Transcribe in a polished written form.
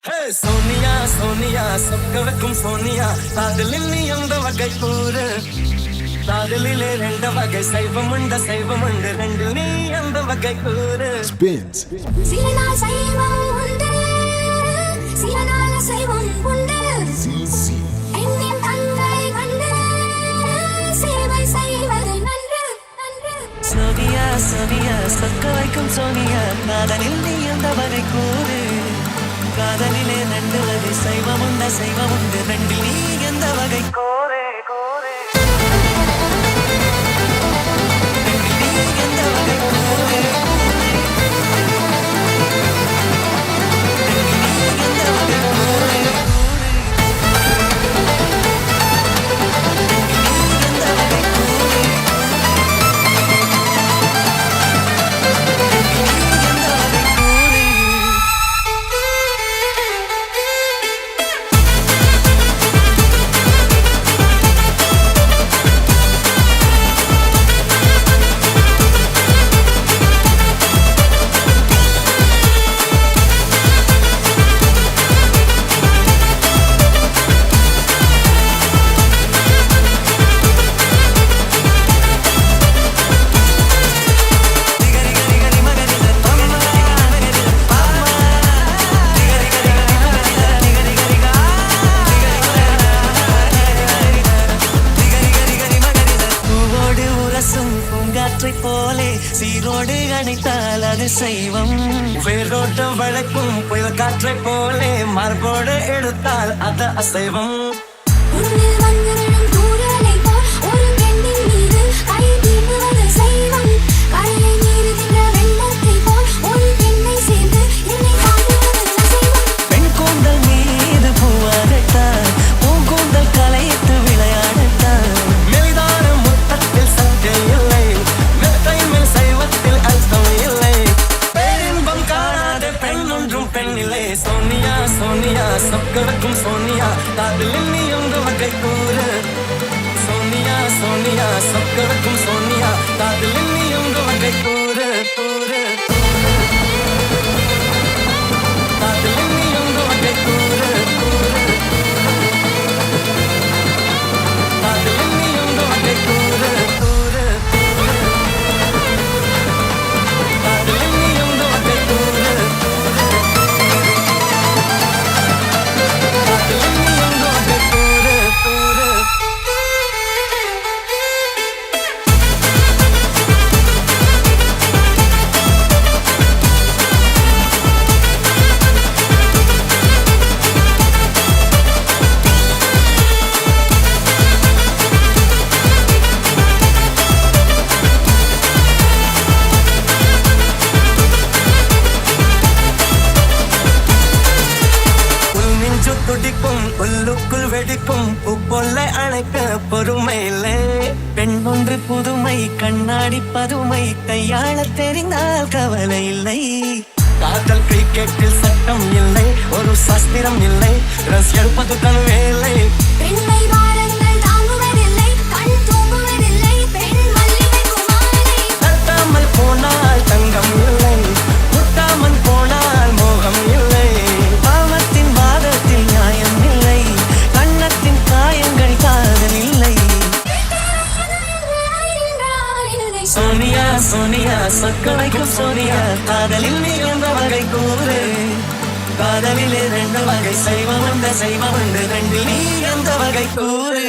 சோனியா சோனியா சொக்கவக்கும் சோனியா காதலில் நீ எந்த வகை கூறு காதலிலே ரெண்டு வகை சைவமுண்டு ரெண்டு நீ எந்த வகை கூறு சில நாள் சைவம் உண்டு சில நாள் சைவம் உண்டு என்னின் கண்களை கண்டு சேவை செய்வது நன்று நன்று சோனியா சோனியா சொக்க வைக்கும் சோனியா காதலில் நீ எந்த வகை கூறு காதலிலே ரெண்டு வகை சைவமுண்டு ரெண்டில் நீ எந்த வகை கூறு கூறு ரெண்டில் நீ எந்த வகை கூறு ரெண்டில் நீ எந்த வகை கூறு போலே சீரோடு அணைத்தால் அது சைவம் வேரோட்ட வழக்கும் புயல் காற்றை போலே மார்போடு எடுத்தால் அது அசைவம் உன்னில் வந்திடும் தூரலை போல் ஒரு பெண்ணின் மீது கை தீண்டுவது சைவம் கரையை மீறுகின்ற வெள்ளத்தை போல் ஒரு பெண்ணை சேர்ந்து என்னை தாங்குவது அசைவம் பெண் கூந்தல் மீது பூவாடட்டால் பூங்கூந்தல் கலைத்து விளையாடட்டால் மெலிதான முத்தத்தில் சட்டை இல்லை மெத்தை மேல் சைவத்தில் அல்சம் இல்லை பேரின்பம் காணாத பெண் ஒன்றும் பெண் இல்லை சோனியா சோனியா சொக்கவக்கும் சோனியா காதலில் நீ எந்த வகை கூறு சோனியா சோனியா சொக்கவக்கும் சோனியா காதலில் நீ எந்த வகை கூறு கூறு காதலில் நீ எந்த வகை கூறு கூறு காதலில் நீ எந்த வகை கூறு கூறு காதலில் நீ எந்த வகை கூறு காதலில் நீ எந்த வகை கூறு கூறு துடிக்கும் உள்ளுக்குள் வெடிக்கும் உப்பொல்லை அணைக்க பொறுமை இல்லை பெண் ஒன்று புதுமை கண்ணாடி பதுமை கையாள தெரிந்தால் கவலை இல்லை காதல் கிரிக்கெட்டில் சட்டம் இல்லை ஒரு சாஸ்திரம் இல்லை ரஸ் எடுப்பது தன் வேலை பெண்மை வாரங்கள் தாங்குவதில்லை கண் தூங்குவதில்லை பெண் மல்லிகை குமாரை தட்டாமல் போனால் தங்கம் இல்லை முட்டாமல் போனால் மோகம் இல்லை பாவத்தின் வாதத்தில் நியாயம் இல்லை கண்ணத்தின் காயங்கள் காதல் இல்லை சோனியா சோனியா சொக்க வைக்கும் சோனியா காதலில் நீ எந்த வகை கூறு காதலிலே ரெண்டு வகை சைவமுண்டு ரெண்டில் நீ எந்த வகை கூறு